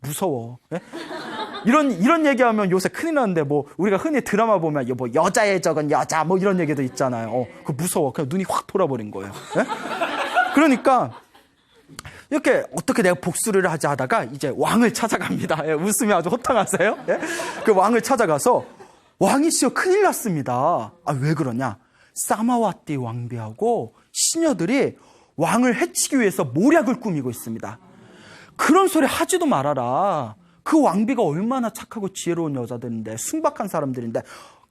무서워. 예? 이런 얘기하면 요새 큰일 나는데, 뭐, 우리가 흔히 드라마 보면, 뭐, 여자의 적은 여자, 뭐 이런 얘기도 있잖아요. 그거 무서워. 그냥 눈이 확 돌아버린 거예요. 예? 그러니까, 이렇게 어떻게 내가 복수를 하지 하다가 이제 왕을 찾아갑니다. 예, 웃음이 아주 호탕하세요? 예? 그 왕을 찾아가서, 왕이시여 큰일 났습니다. 아, 왜 그러냐? 사마와티 왕비하고 시녀들이 왕을 해치기 위해서 모략을 꾸미고 있습니다. 그런 소리 하지도 말아라. 그 왕비가 얼마나 착하고 지혜로운 여자들인데, 순박한 사람들인데,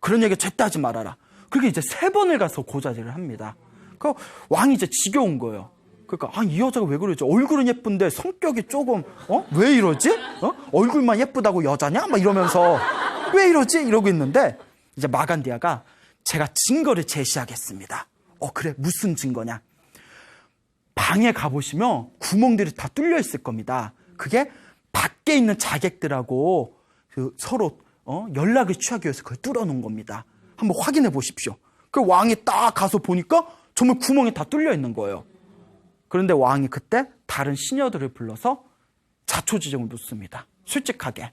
그런 얘기 절대 하지 말아라. 그렇게 이제 3번을 가서 고자질을 합니다. 그 왕이 이제 지겨운 거예요. 그러니까, 이 여자가 왜 그러지? 얼굴은 예쁜데 성격이 조금, 왜 이러지? 얼굴만 예쁘다고 여자냐? 막 이러면서, 왜 이러지? 이러고 있는데, 이제 마간디아가 제가 증거를 제시하겠습니다. 그래. 무슨 증거냐? 방에 가보시면 구멍들이 다 뚫려 있을 겁니다. 그게 밖에 있는 자객들하고 서로 연락을 취하기 위해서 그걸 뚫어놓은 겁니다. 한번 확인해 보십시오. 그 왕이 딱 가서 보니까 정말 구멍이 다 뚫려 있는 거예요. 그런데 왕이 그때 다른 시녀들을 불러서 자초지종을 묻습니다. 솔직하게.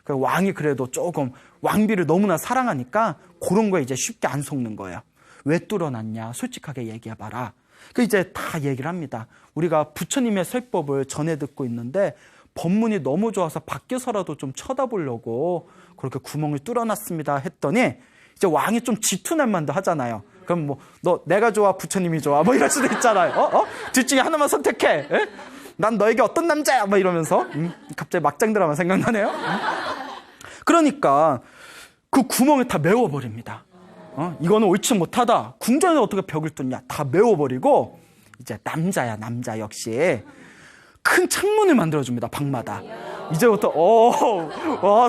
왕이 그래도 조금 왕비를 너무나 사랑하니까 그런 거에 이제 쉽게 안 속는 거예요. 왜 뚫어놨냐? 솔직하게 얘기해봐라. 그 이제 다 얘기를 합니다. 우리가 부처님의 설법을 전해 듣고 있는데 법문이 너무 좋아서 밖에서라도 좀 쳐다보려고 그렇게 구멍을 뚫어놨습니다 했더니 이제 왕이 좀 질투날 만도 하잖아요. 그럼 뭐 너 내가 좋아 부처님이 좋아 뭐 이럴 수도 있잖아요. 둘 중에 하나만 선택해. 에? 난 너에게 어떤 남자야 뭐 이러면서 갑자기 막장 드라마 생각나네요. 그러니까 그 구멍을 다 메워버립니다. 이거는 옳지 못하다. 궁전에 어떻게 벽을 뚫냐. 다 메워버리고 이제 남자야 남자 역시 큰 창문을 만들어줍니다. 방마다. 이제부터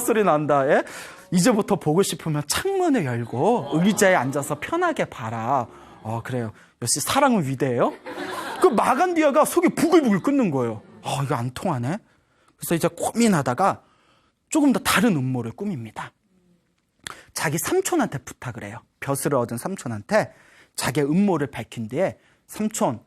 소리 난다. 예? 이제부터 보고 싶으면 창문을 열고 의자에 앉아서 편하게 봐라. 그래요. 역시 사랑은 위대해요. 그 마간디아가 속이 부글부글 끓는 거예요. 이거 안 통하네. 그래서 이제 고민하다가 조금 더 다른 음모를 꾸밉니다. 자기 삼촌한테 부탁을 해요. 벼슬을 얻은 삼촌한테 자기의 음모를 밝힌 뒤에 삼촌,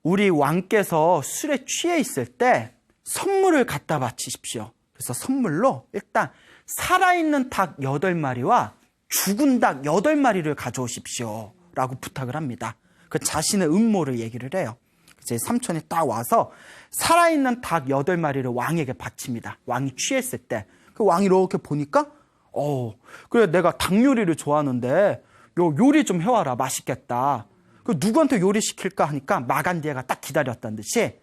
우리 왕께서 술에 취해 있을 때 선물을 갖다 바치십시오. 그래서 선물로 일단 살아있는 닭 8마리와 죽은 닭 8마리를 가져오십시오. 라고 부탁을 합니다. 그 자신의 음모를 얘기를 해요. 이제 삼촌이 딱 와서 살아있는 닭 8마리를 왕에게 바칩니다. 왕이 취했을 때. 그 왕이 이렇게 보니까 그래 내가 닭 요리를 좋아하는데 요리 좀 해와라. 맛있겠다. 그 누구한테 요리 시킬까 하니까 마간디아가 딱 기다렸다는 듯이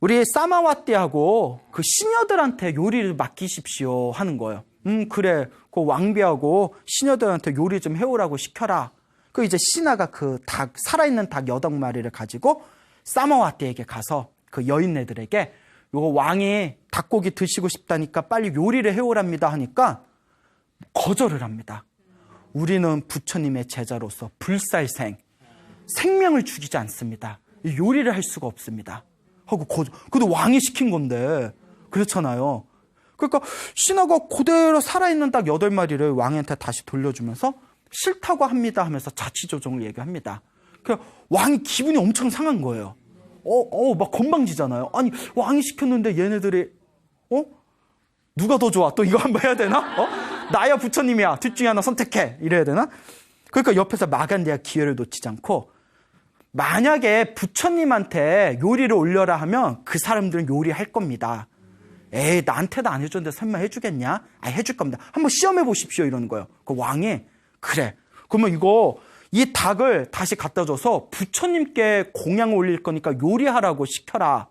우리 사마와띠하고 그 시녀들한테 요리를 맡기십시오 하는 거예요. 그래 그 왕비하고 시녀들한테 요리 좀 해오라고 시켜라. 그 이제 신하가 그 살아있는 닭 8마리를 가지고 사마와띠에게 가서 그 여인네들에게 요거 왕이 닭고기 드시고 싶다니까 빨리 요리를 해오랍니다 하니까 거절을 합니다. 우리는 부처님의 제자로서 불살생, 생명을 죽이지 않습니다. 요리를 할 수가 없습니다. 하고 그래도 왕이 시킨 건데 그렇잖아요. 그러니까 신하가 그대로 살아있는 닭 8마리를 왕한테 다시 돌려주면서 싫다고 합니다 하면서 자치조종을 얘기합니다. 그러니까 왕이 기분이 엄청 상한 거예요. 막 건방지잖아요. 아니 왕이 시켰는데 얘네들이 누가 더 좋아? 또 이거 한번 해야 되나? 나야 부처님이야. 둘 중에 하나 선택해. 이래야 되나? 그러니까 옆에서 마간디아 기회를 놓치지 않고 만약에 부처님한테 요리를 올려라 하면 그 사람들은 요리할 겁니다. 에이 나한테도 안 해줬는데 설마 해주겠냐? 해줄 겁니다. 한번 시험해 보십시오 이러는 거예요. 그 왕이 그래. 그러면 이 닭을 다시 갖다 줘서 부처님께 공양을 올릴 거니까 요리하라고 시켜라.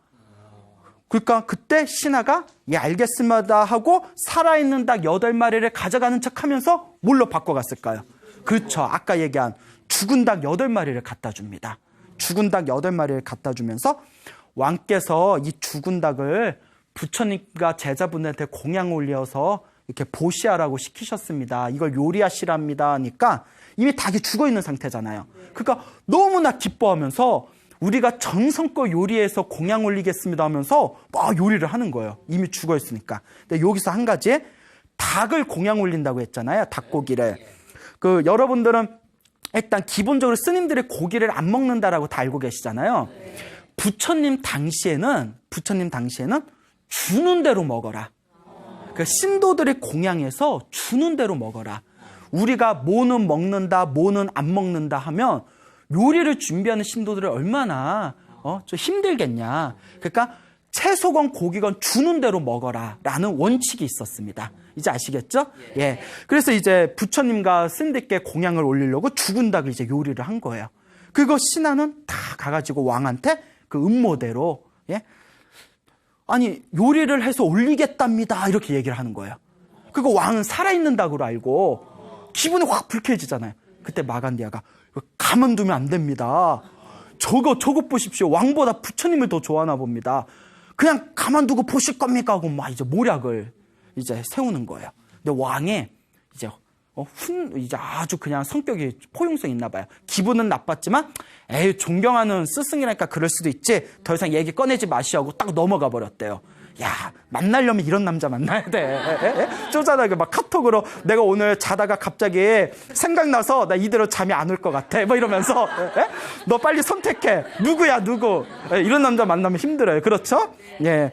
그러니까 그때 신하가 알겠습니다 하고 살아있는 닭 8마리를 가져가는 척하면서 뭘로 바꿔갔을까요? 그렇죠. 아까 얘기한 죽은 닭 8마리를 갖다 줍니다. 죽은 닭 8마리를 갖다 주면서 왕께서 이 죽은 닭을 부처님과 제자분들한테 공양을 올려서 이렇게 보시하라고 시키셨습니다. 이걸 요리하시랍니다 하니까 이미 닭이 죽어있는 상태잖아요. 그러니까 너무나 기뻐하면서 우리가 정성껏 요리해서 공양 올리겠습니다 하면서 막 요리를 하는 거예요. 이미 죽어있으니까. 근데 여기서 한 가지 닭을 공양 올린다고 했잖아요. 닭고기를. 여러분들은 일단 기본적으로 스님들이 고기를 안 먹는다라고 다 알고 계시잖아요. 부처님 당시에는 주는 대로 먹어라. 그 신도들의 공양에서 주는 대로 먹어라. 우리가 뭐는 먹는다, 뭐는 안 먹는다 하면 요리를 준비하는 신도들이 얼마나 좀 힘들겠냐. 그러니까 채소건 고기건 주는 대로 먹어라 라는 원칙이 있었습니다. 이제 아시겠죠? 예. 그래서 이제 부처님과 스님들께 공양을 올리려고 죽은 닭을 이제 요리를 한 거예요. 그거 신하는 다 가가지고 왕한테 그 음모대로, 예? 아니, 요리를 해서 올리겠답니다. 이렇게 얘기를 하는 거예요. 그거 왕은 살아있는 닭으로 알고 기분이 확 불쾌해지잖아요. 그때 마간디아가 가만두면 안 됩니다. 저것 보십시오. 왕보다 부처님을 더 좋아하나 봅니다. 그냥 가만두고 보실 겁니까? 하고 막 이제 모략을 이제 세우는 거예요. 근데 왕이 이제 아주 그냥 성격이 포용성이 있나 봐요. 기분은 나빴지만 에이 존경하는 스승이라니까 그럴 수도 있지. 더 이상 얘기 꺼내지 마시하고 딱 넘어가 버렸대요. 야, 만나려면 이런 남자 만나야 돼. 쪼잔하게 막 카톡으로 내가 오늘 자다가 갑자기 생각나서 나 이대로 잠이 안 올 것 같아. 뭐 이러면서 너 빨리 선택해. 누구야, 누구. 이런 남자 만나면 힘들어요. 그렇죠? 예.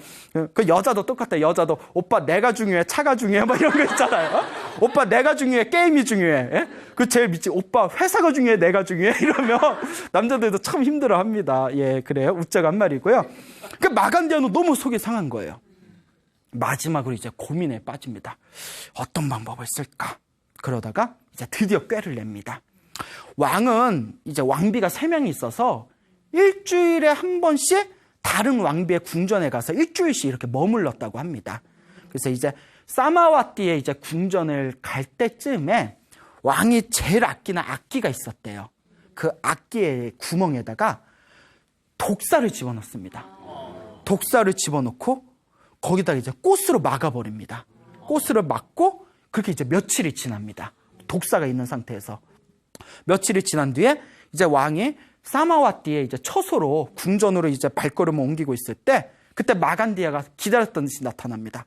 그 여자도 똑같아. 여자도 오빠 내가 중요해, 차가 중요해. 뭐 이런 거 있잖아요. 오빠 내가 중요해, 게임이 중요해. 그 제일 미치. 오빠 회사가 중요해, 내가 중요해. 이러면 남자들도 참 힘들어합니다. 예, 그래요. 웃자고 한 말이고요. 그 마간디아는 너무 속이 상한 거예요. 마지막으로 이제 고민에 빠집니다. 어떤 방법을 쓸까? 그러다가 이제 드디어 꾀를 냅니다. 왕은 이제 왕비가 3명이 있어서 일주일에 한 번씩 다른 왕비의 궁전에 가서 일주일씩 이렇게 머물렀다고 합니다. 그래서 이제 사마와티에 이제 궁전을 갈 때쯤에 왕이 제일 아끼는 악기가 있었대요. 그 악기의 구멍에다가 독사를 집어넣습니다. 독사를 집어넣고 거기다가 이제 꽃으로 막아버립니다. 꽃으로 막고 그렇게 이제 며칠이 지납니다. 독사가 있는 상태에서. 며칠이 지난 뒤에 이제 왕이 사마와티에 이제 처소로 궁전으로 이제 발걸음을 옮기고 있을 때 그때 마간디아가 기다렸던 듯이 나타납니다.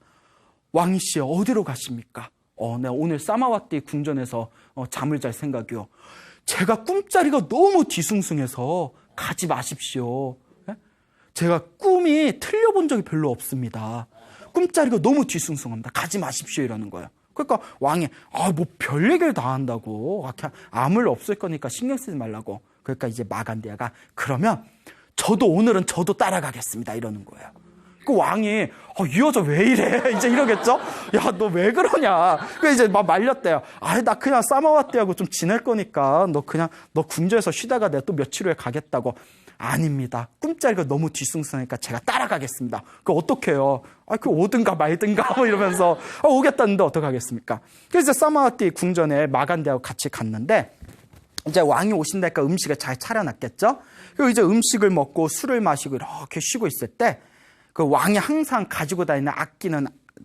왕이씨 어디로 가십니까? 네, 오늘 사마와티 궁전에서 잠을 잘 생각이요. 제가 꿈자리가 너무 뒤숭숭해서 가지 마십시오. 제가 꿈이 틀려본 적이 별로 없습니다. 꿈자리가 너무 뒤숭숭합니다. 가지 마십시오 이러는 거예요. 그러니까 왕이 뭐 별 얘기를 다 한다고. 아무 없을 거니까 신경 쓰지 말라고. 그러니까 이제 마간디아가 그러면 저도 오늘은 저도 따라가겠습니다 이러는 거예요. 그 왕이 이 여자 왜 이래? 이제 이러겠죠? 야, 너 왜 그러냐? 그 이제 막 말렸대요. 나 그냥 사마와티하고 좀 지낼 거니까 너 궁전에서 쉬다가 내가 또 며칠 후에 가겠다고. 아닙니다. 꿈자리가 너무 뒤숭숭하니까 제가 따라가겠습니다. 그거 어떡해요? 그 오든가 말든가 뭐 이러면서 오겠다는데 어떡하겠습니까? 그래서 사마와티 궁전에 마간디아하고 같이 갔는데 이제 왕이 오신다니까 음식을 잘 차려놨겠죠? 그리고 이제 음식을 먹고 술을 마시고 이렇게 쉬고 있을 때 그 왕이 항상 가지고 다니는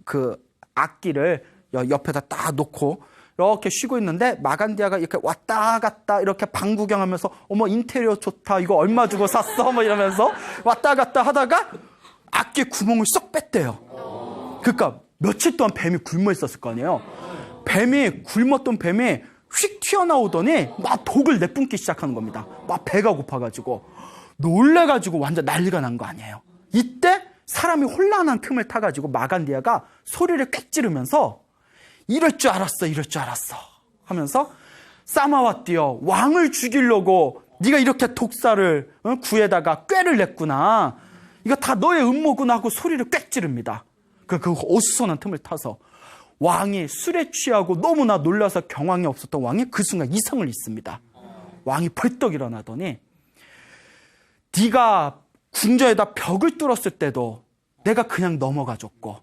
그 악기를 옆에다 딱 놓고 이렇게 쉬고 있는데 마간디아가 이렇게 왔다 갔다 이렇게 방 구경하면서 어머 인테리어 좋다 이거 얼마 주고 샀어 뭐 이러면서 왔다 갔다 하다가 악기 구멍을 쏙 뺐대요. 그러니까 며칠 동안 뱀이 굶어 있었을 거 아니에요. 굶었던 뱀이 휙 튀어나오더니 막 독을 내뿜기 시작하는 겁니다. 막 배가 고파가지고 놀래가지고 완전 난리가 난 거 아니에요. 이때 사람이 혼란한 틈을 타가지고 마간디아가 소리를 꽥 지르면서 이럴 줄 알았어 하면서 사마와티여 왕을 죽이려고 네가 이렇게 독사를 구에다가 꾀를 냈구나. 이거 다 너의 음모구나 하고 소리를 꽥 지릅니다. 그 어수선한 틈을 타서 왕이 술에 취하고 너무나 놀라서 경황이 없었던 왕이 그 순간 이성을 잃습니다. 왕이 벌떡 일어나더니 네가 궁전에다 벽을 뚫었을 때도 내가 그냥 넘어가줬고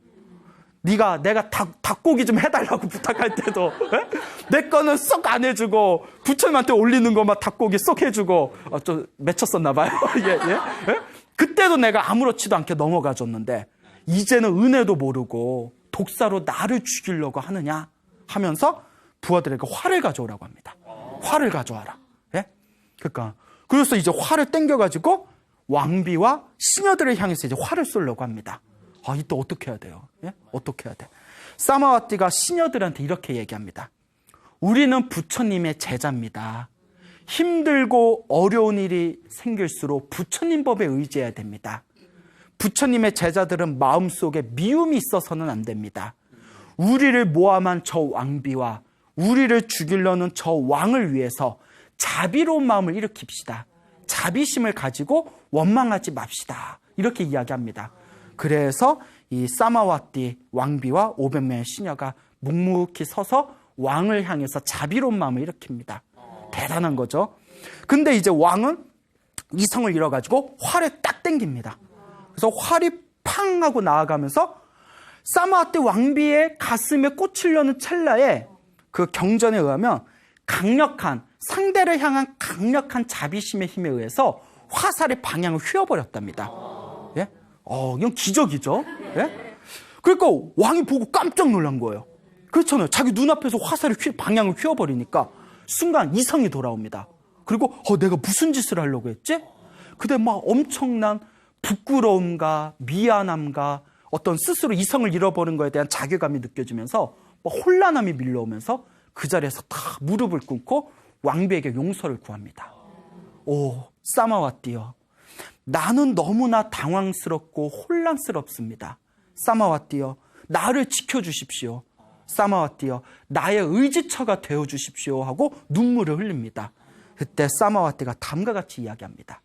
내가 닭고기 좀 해달라고 부탁할 때도 내 거는 쏙 안 해주고 부처님한테 올리는 거만 닭고기 쏙 해주고 좀 맺혔었나 봐요. 예? 그때도 내가 아무렇지도 않게 넘어가줬는데 이제는 은혜도 모르고 독사로 나를 죽이려고 하느냐 하면서 부하들에게 활을 가져오라고 합니다. 활을 가져와라. 예? 그러니까 그래서 이제 활을 땡겨가지고 왕비와 시녀들을 향해서 이제 활을 쏘려고 합니다. 이때 어떻게 해야 돼요? 예? 어떻게 해야 돼? 사마와티가 시녀들한테 이렇게 얘기합니다. 우리는 부처님의 제자입니다. 힘들고 어려운 일이 생길수록 부처님 법에 의지해야 됩니다. 부처님의 제자들은 마음속에 미움이 있어서는 안 됩니다. 우리를 모함한 저 왕비와 우리를 죽이려는 저 왕을 위해서 자비로운 마음을 일으킵시다. 자비심을 가지고 원망하지 맙시다. 이렇게 이야기합니다. 그래서 이 사마와티 왕비와 500명의 시녀가 묵묵히 서서 왕을 향해서 자비로운 마음을 일으킵니다. 대단한 거죠. 근데 이제 왕은 이성을 잃어가지고 활을 딱 당깁니다. 그래서 활이 팡 하고 나아가면서 사마와티 왕비의 가슴에 꽂히려는 찰나에 그 경전에 의하면 강력한, 상대를 향한 강력한 자비심의 힘에 의해서 화살의 방향을 휘어버렸답니다. 예? 이건 기적이죠. 예? 그러니까 왕이 보고 깜짝 놀란 거예요. 그렇잖아요. 자기 눈앞에서 화살의 방향을 휘어버리니까 순간 이성이 돌아옵니다. 그리고 내가 무슨 짓을 하려고 했지? 근데 막 엄청난 부끄러움과 미안함과 어떤 스스로 이성을 잃어버린 거에 대한 자괴감이 느껴지면서 혼란함이 밀려오면서 그 자리에서 다 무릎을 꿇고 왕비에게 용서를 구합니다. 오, 사마와티여, 나는 너무나 당황스럽고 혼란스럽습니다. 사마와티여, 나를 지켜주십시오. 사마와티여, 나의 의지처가 되어주십시오 하고 눈물을 흘립니다. 그때 사마와티가 다음과 같이 이야기합니다.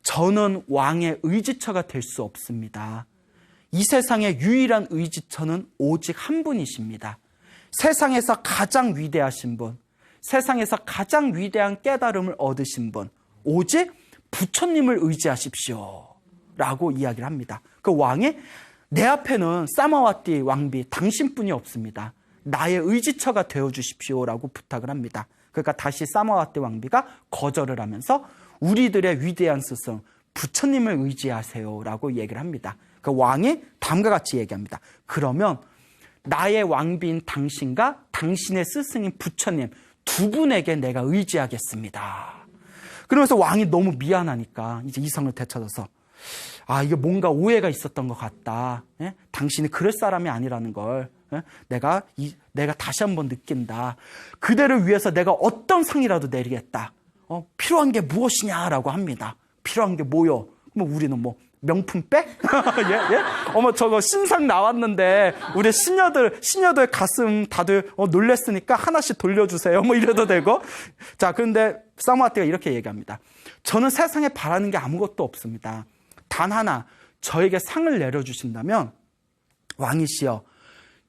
저는 왕의 의지처가 될 수 없습니다. 이 세상의 유일한 의지처는 오직 한 분이십니다. 세상에서 가장 위대하신 분, 세상에서 가장 위대한 깨달음을 얻으신 분, 오직 부처님을 의지하십시오 라고 이야기를 합니다. 그 왕이 내 앞에는 사마와티 왕비 당신뿐이 없습니다. 나의 의지처가 되어주십시오 라고 부탁을 합니다. 그러니까 다시 사마와티 왕비가 거절을 하면서 우리들의 위대한 스승 부처님을 의지하세요 라고 얘기를 합니다. 그 왕이 다음과 같이 얘기합니다. 그러면 나의 왕비인 당신과 당신의 스승인 부처님 두 분에게 내가 의지하겠습니다. 그러면서 왕이 너무 미안하니까 이제 이성을 되찾아서 이게 뭔가 오해가 있었던 것 같다. 예? 당신이 그럴 사람이 아니라는 걸 내가 다시 한번 느낀다. 그대를 위해서 내가 어떤 상이라도 내리겠다. 필요한 게 무엇이냐라고 합니다. 필요한 게 뭐요? 우리는 명품백? 예? 어머, 저거 신상 나왔는데 우리 시녀들 가슴 다들 놀랬으니까 하나씩 돌려주세요. 이래도 되고. 자, 그런데 사마와티가 이렇게 얘기합니다. 저는 세상에 바라는 게 아무것도 없습니다. 단 하나, 저에게 상을 내려주신다면 왕이시여,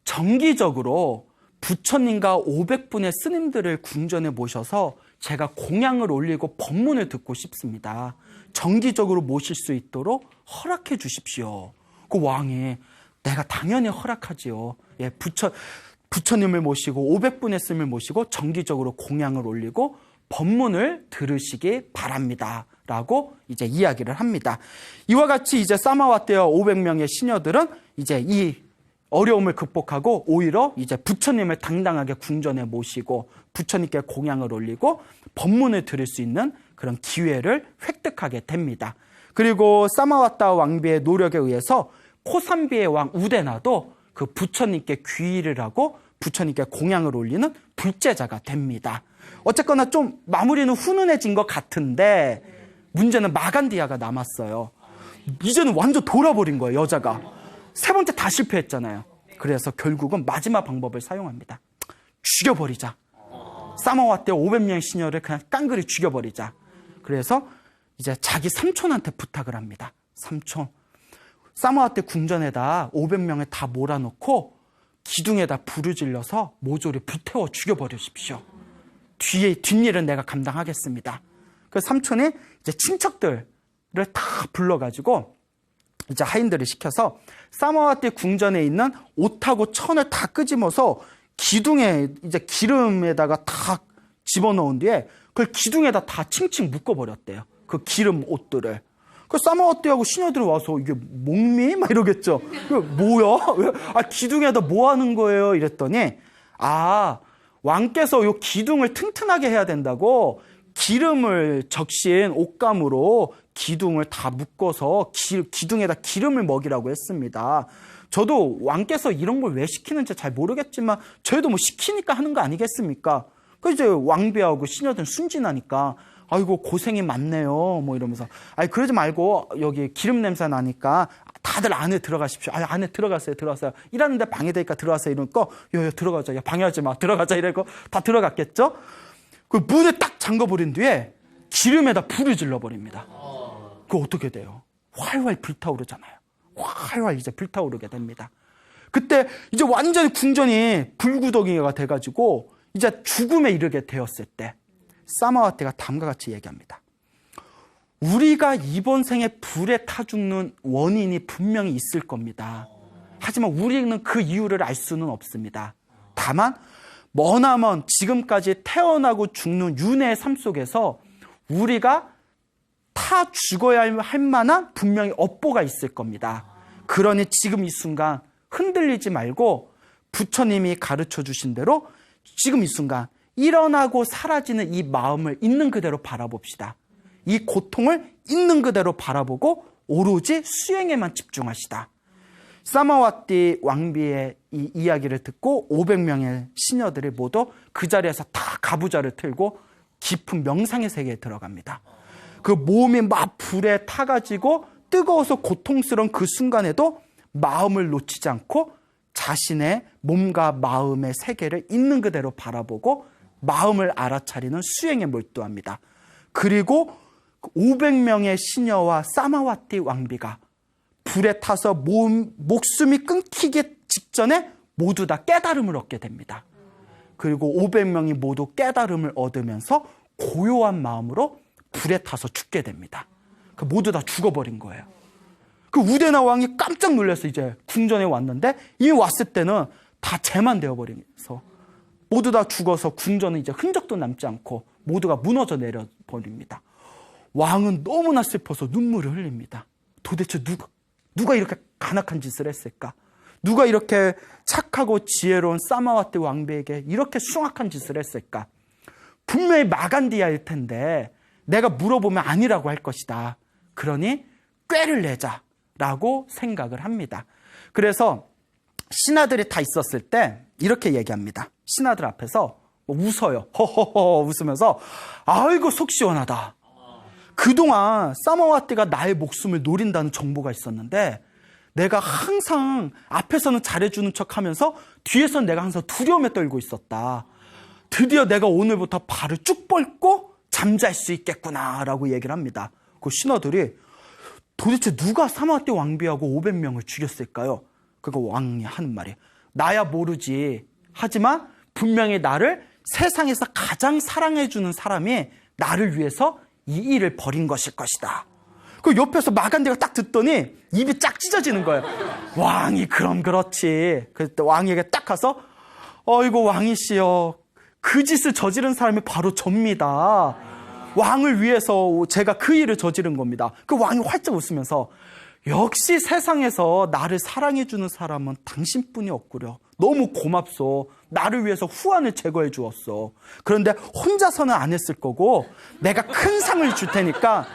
정기적으로 부처님과 500분의 스님들을 궁전에 모셔서 제가 공양을 올리고 법문을 듣고 싶습니다. 정기적으로 모실 수 있도록 허락해 주십시오. 그 왕이 내가 당연히 허락하지요. 예, 부처님을 모시고 500분의 스님을 모시고 정기적으로 공양을 올리고 법문을 들으시기 바랍니다. 라고 이제 이야기를 합니다. 이와 같이 이제 사마와티와 500명의 시녀들은 이제 이 어려움을 극복하고 오히려 이제 부처님을 당당하게 궁전에 모시고 부처님께 공양을 올리고 법문을 들을 수 있는 그런 기회를 획득하게 됩니다. 그리고 사마와타 왕비의 노력에 의해서 코산비의 왕 우데나도 그 부처님께 귀의를 하고 부처님께 공양을 올리는 불제자가 됩니다. 어쨌거나 좀 마무리는 훈훈해진 것 같은데 문제는 마간디아가 남았어요. 이제는 완전 돌아버린 거예요, 여자가. 세 번째 다 실패했잖아요. 그래서 결국은 마지막 방법을 사용합니다. 죽여버리자. 사마와티 500명의 시녀를 그냥 깡그리 죽여버리자. 그래서 이제 자기 삼촌한테 부탁을 합니다. 삼촌, 사마와티 궁전에다 500명을 다 몰아놓고 기둥에다 불을 질러서 모조리 불태워 죽여버리십시오. 뒷일은 내가 감당하겠습니다. 그 삼촌이 이제 친척들을 다 불러가지고 이제 하인들을 시켜서 사마와티 궁전에 있는 옷하고 천을 다 끄집어서 기둥에 이제 기름에다가 다 집어넣은 뒤에 그걸 기둥에다 다 칭칭 묶어버렸대요. 그 기름 옷들을. 그 사마와티하고 시녀들이 와서 이게 목미? 막 이러겠죠. 뭐야? 기둥에다 뭐 하는 거예요? 이랬더니 왕께서 요 기둥을 튼튼하게 해야 된다고 기름을 적신 옷감으로 기둥을 다 묶어서 기둥에다 기름을 먹이라고 했습니다. 저도 왕께서 이런 걸 왜 시키는지 잘 모르겠지만 저희도 시키니까 하는 거 아니겠습니까? 그 이제 왕비하고 시녀들은 순진하니까 아이고 고생이 많네요. 뭐 이러면서 아니 그러지 말고 여기 기름 냄새 나니까 다들 안에 들어가십시오. 아 안에 들어가세요. 일하는데 방해되니까 들어가세요. 이러니까 야 들어가자. 야 방해하지 마. 들어가자. 이러고 다 들어갔겠죠. 그 문을 딱 잠궈버린 뒤에 기름에다 불을 질러버립니다. 그거 어떻게 돼요? 활활 불타오르잖아요. 활활 이제 불타오르게 됩니다. 그때 이제 완전히 궁전이 불구덩이가 돼가지고 이제 죽음에 이르게 되었을 때 사마와티가 다음과 같이 얘기합니다. 우리가 이번 생에 불에 타 죽는 원인이 분명히 있을 겁니다. 하지만 우리는 그 이유를 알 수는 없습니다. 다만 머나먼 지금까지 태어나고 죽는 윤회의 삶 속에서 우리가 타 죽어야 할 만한 분명히 업보가 있을 겁니다. 그러니 지금 이 순간 흔들리지 말고 부처님이 가르쳐 주신 대로 지금 이 순간 일어나고 사라지는 이 마음을 있는 그대로 바라봅시다. 이 고통을 있는 그대로 바라보고 오로지 수행에만 집중하시다. 사마와티 왕비의 이 이야기를 듣고 500명의 시녀들이 모두 그 자리에서 다 가부좌를 틀고 깊은 명상의 세계에 들어갑니다. 그 몸이 막 불에 타가지고 뜨거워서 고통스러운 그 순간에도 마음을 놓치지 않고 자신의 몸과 마음의 세계를 있는 그대로 바라보고 마음을 알아차리는 수행에 몰두합니다. 그리고 500명의 시녀와 사마와티 왕비가 불에 타서 목숨이 끊기기 직전에 모두 다 깨달음을 얻게 됩니다. 그리고 500명이 모두 깨달음을 얻으면서 고요한 마음으로 불에 타서 죽게 됩니다. 모두 다 죽어버린 거예요. 그 우데나 왕이 깜짝 놀라서 이제 궁전에 왔는데 이미 왔을 때는 다 재만 되어버리면서 모두 다 죽어서 궁전은 이제 흔적도 남지 않고 모두가 무너져 내려버립니다. 왕은 너무나 슬퍼서 눈물을 흘립니다. 도대체 누가 이렇게 간악한 짓을 했을까? 누가 이렇게 착하고 지혜로운 사마와티 왕비에게 이렇게 숭악한 짓을 했을까? 분명히 마간디아일 텐데 내가 물어보면 아니라고 할 것이다. 그러니 꾀를 내자라고 생각을 합니다. 그래서 신하들이 다 있었을 때 이렇게 얘기합니다. 신하들 앞에서 웃어요. 허허허 웃으면서 아이고 속 시원하다. 그동안 사마와티가 나의 목숨을 노린다는 정보가 있었는데 내가 항상 앞에서는 잘해주는 척하면서 뒤에서는 내가 항상 두려움에 떨고 있었다. 드디어 내가 오늘부터 발을 쭉 뻗고 잠잘 수 있겠구나라고 얘기를 합니다. 그 신하들이 도대체 누가 사마와티 왕비하고 500명을 죽였을까요? 그거 왕이 하는 말이 나야 모르지. 하지만 분명히 나를 세상에서 가장 사랑해주는 사람이 나를 위해서 이 일을 벌인 것일 것이다. 그 옆에서 마간디가 딱 듣더니 입이 쫙 찢어지는 거예요. 왕이 그럼 그렇지. 그때 왕에게 딱 가서 어이구 왕이시여 그 짓을 저지른 사람이 바로 접니다. 왕을 위해서 제가 그 일을 저지른 겁니다. 그 왕이 활짝 웃으면서 역시 세상에서 나를 사랑해주는 사람은 당신뿐이 없구려. 너무 고맙소. 나를 위해서 후환을 제거해 주었어. 그런데 혼자서는 안 했을 거고 내가 큰 상을 줄 테니까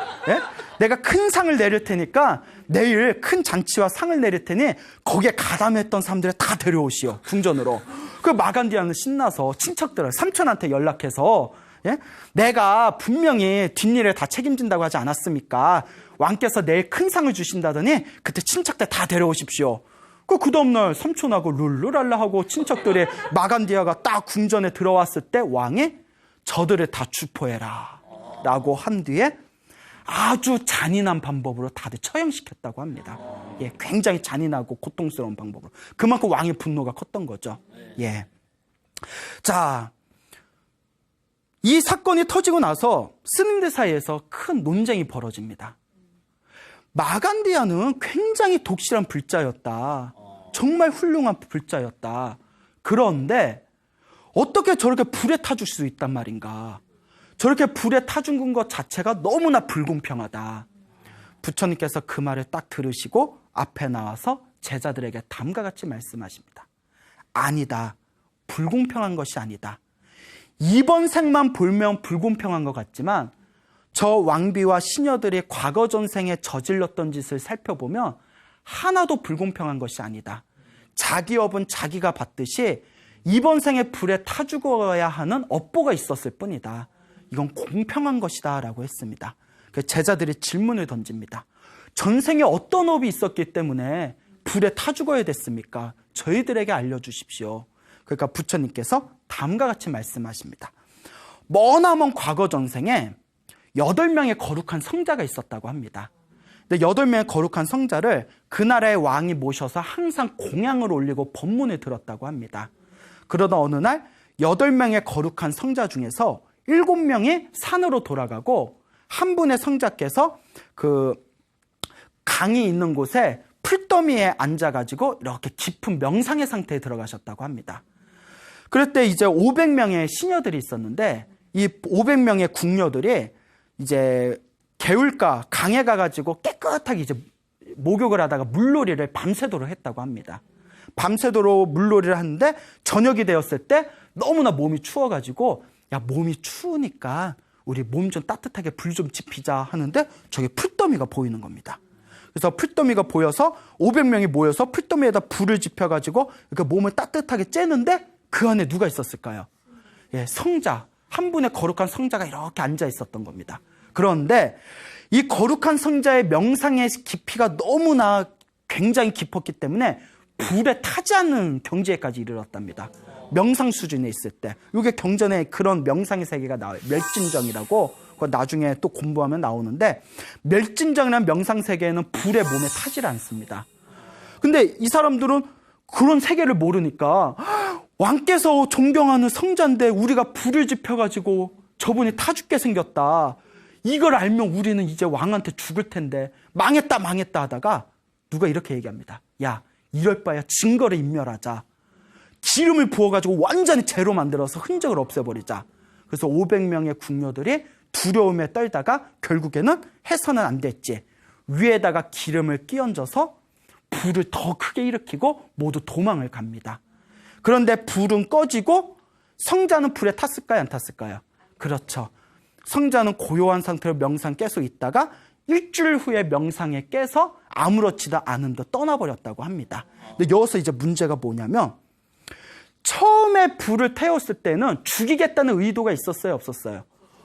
내가 큰 상을 내릴 테니까 내일 큰 잔치와 상을 내릴 테니 거기에 가담했던 사람들을 다 데려오시오. 궁전으로. 그 마간디아는 신나서 친척들 삼촌한테 연락해서 내가 분명히 뒷일을 다 책임진다고 하지 않았습니까? 왕께서 내일 큰 상을 주신다더니 그때 친척들 다 데려오십시오. 그 다음날 삼촌하고 룰루랄라하고 친척들이 마간디아가 딱 궁전에 들어왔을 때 왕이 저들을 다 추포해라 라고 한 뒤에 아주 잔인한 방법으로 다들 처형시켰다고 합니다. 예, 굉장히 잔인하고 고통스러운 방법으로. 그만큼 왕의 분노가 컸던 거죠. 예. 자, 이 사건이 터지고 나서 스님들 사이에서 큰 논쟁이 벌어집니다. 마간디아는 굉장히 독실한 불자였다. 정말 훌륭한 불자였다. 그런데 어떻게 저렇게 불에 타줄 수 있단 말인가? 저렇게 불에 타준 것 자체가 너무나 불공평하다. 부처님께서 그 말을 딱 들으시고 앞에 나와서 제자들에게 다음과 같이 말씀하십니다. 아니다. 불공평한 것이 아니다. 이번 생만 보면 불공평한 것 같지만 저 왕비와 시녀들이 과거 전생에 저질렀던 짓을 살펴보면 하나도 불공평한 것이 아니다. 자기 업은 자기가 받듯이 이번 생에 불에 타 죽어야 하는 업보가 있었을 뿐이다. 이건 공평한 것이다 라고 했습니다. 제자들이 질문을 던집니다. 전생에 어떤 업이 있었기 때문에 불에 타 죽어야 됐습니까? 저희들에게 알려주십시오. 그러니까 부처님께서 다음과 같이 말씀하십니다. 머나먼 과거 전생에 8명의 거룩한 성자가 있었다고 합니다. 근데 8명의 거룩한 성자를 그 나라의 왕이 모셔서 항상 공양을 올리고 법문을 들었다고 합니다. 그러다 어느 날 8명의 거룩한 성자 중에서 7명이 산으로 돌아가고 한 분의 성자께서 그 강이 있는 곳에 풀더미에 앉아가지고 이렇게 깊은 명상의 상태에 들어가셨다고 합니다. 그럴 때 이제 500명의 시녀들이 있었는데 이 500명의 궁녀들이 이제 개울가 강에 가가지고 깨끗하게 이제 목욕을 하다가 물놀이를 밤새도록 했다고 합니다. 밤새도록 물놀이를 하는데 저녁이 되었을 때 너무나 몸이 추워가지고 야, 몸이 추우니까 우리 몸 좀 따뜻하게 불 좀 지피자 하는데 저기 풀더미가 보이는 겁니다. 그래서 풀더미가 보여서 500명이 모여서 풀더미에다 불을 지펴가지고 이렇게 몸을 따뜻하게 쬐는데 그 안에 누가 있었을까요? 예, 성자, 한 분의 거룩한 성자가 이렇게 앉아 있었던 겁니다. 그런데 이 거룩한 성자의 명상의 깊이가 너무나 굉장히 깊었기 때문에 불에 타지 않는 경지에까지 이르렀답니다. 명상 수준에 있을 때. 이게 경전에 그런 명상의 세계가 나와요. 멸진정이라고. 그거 나중에 또 공부하면 나오는데 멸진정이라는 명상 세계에는 불에 몸에 타질 않습니다. 근데 이 사람들은 그런 세계를 모르니까 왕께서 존경하는 성자인데 우리가 불을 지펴가지고 저분이 타 죽게 생겼다. 이걸 알면 우리는 이제 왕한테 죽을 텐데 망했다 하다가 누가 이렇게 얘기합니다. 야, 이럴 바야 증거를 인멸하자. 기름을 부어가지고 완전히 재로 만들어서 흔적을 없애버리자. 그래서 500명의 궁녀들이 두려움에 떨다가 결국에는 해서는 안 됐지. 위에다가 기름을 끼얹어서 불을 더 크게 일으키고 모두 도망을 갑니다. 그런데 불은 꺼지고 성자는 불에 탔을까요? 안 탔을까요? 그렇죠. 성자는 고요한 상태로 명상 계속 있다가 일주일 후에 명상에 깨서 아무렇지도 않은 듯 떠나버렸다고 합니다. 근데 여기서 이제 문제가 뭐냐면 처음에 불을 태웠을 때는 죽이겠다는 의도가 있었어요? 없었어요?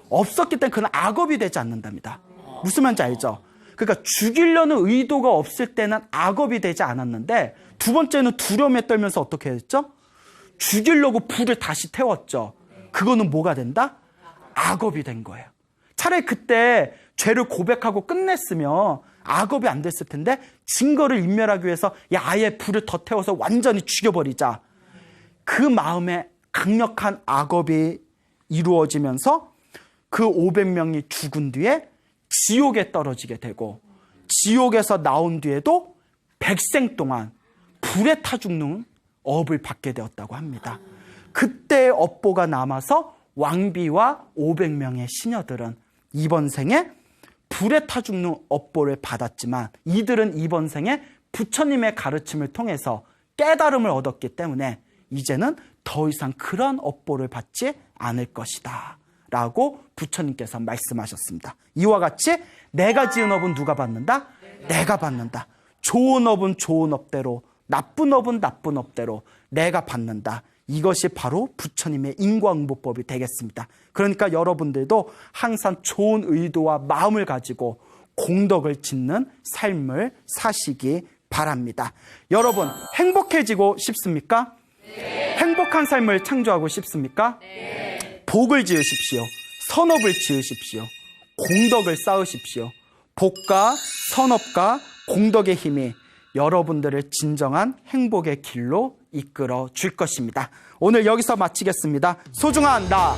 없었기 때문에 그는 악업이 되지 않는답니다. 무슨 말인지 알죠? 그러니까 죽이려는 의도가 없을 때는 악업이 되지 않았는데 두 번째는 두려움에 떨면서 어떻게 했죠? 죽이려고 불을 다시 태웠죠. 그거는 뭐가 된다? 악업이 된 거예요. 차라리 그때 죄를 고백하고 끝냈으면 악업이 안 됐을 텐데 증거를 인멸하기 위해서 야, 아예 불을 더 태워서 완전히 죽여버리자. 그 마음에 강력한 악업이 이루어지면서 그 500명이 죽은 뒤에 지옥에 떨어지게 되고 지옥에서 나온 뒤에도 백생 동안 불에 타 죽는 업을 받게 되었다고 합니다. 그때의 업보가 남아서 왕비와 500명의 시녀들은 이번 생에 불에 타 죽는 업보를 받았지만 이들은 이번 생에 부처님의 가르침을 통해서 깨달음을 얻었기 때문에 이제는 더 이상 그런 업보를 받지 않을 것이다 라고 부처님께서 말씀하셨습니다. 이와 같이 내가 지은 업은 누가 받는다? 내가 받는다. 좋은 업은 좋은 업대로, 나쁜 업은 나쁜 업대로 내가 받는다. 이것이 바로 부처님의 인과응보법이 되겠습니다. 그러니까 여러분들도 항상 좋은 의도와 마음을 가지고 공덕을 짓는 삶을 사시기 바랍니다. 여러분, 행복해지고 싶습니까? 네. 행복한 삶을 창조하고 싶습니까? 네. 복을 지으십시오. 선업을 지으십시오. 공덕을 쌓으십시오. 복과 선업과 공덕의 힘이 여러분들을 진정한 행복의 길로 이끌어 줄 것입니다. 오늘 여기서 마치겠습니다. 소중한 나